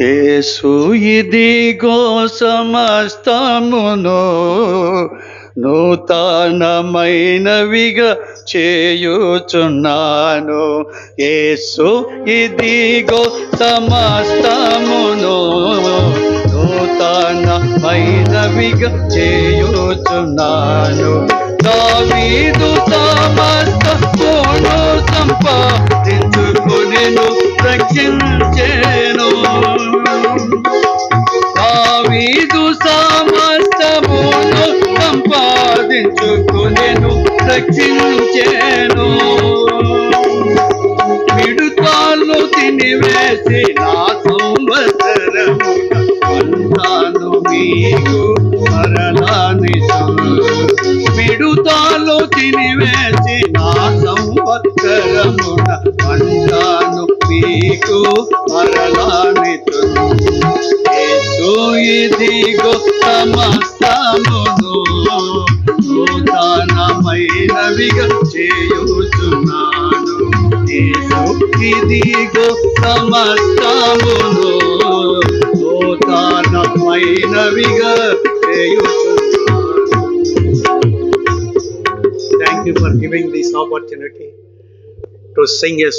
యేసు ఇదిగో సమస్తమును నూతనమైనవిగా చేయుచున్నాను. యేసు ఇదిగో సమస్తమును నూతనమైనవిగా చేయుచున్నాను. దావీదు సమస్తమును సంపాదించుకొనెను, రక్షించెను. దావీదు సమస్తమును సంపాదించుకొనెను, రక్షించెను. మిడుతాలు తినివేసి నా సంవత్సరమున వందాను మీకు మరలానిసు. మిడుతాలు తినివేసి నా సంవత్సరమున వందాను మీకు మరలానిసు. యేసు ఇదిగో సమస్తమును నూతనమైనవిగా చేయుచున్నాను. యేసు ఇదిగో సమస్తమును నూతనమైనవిగా చేయుచున్నాను. Thank you for giving this opportunity to sing a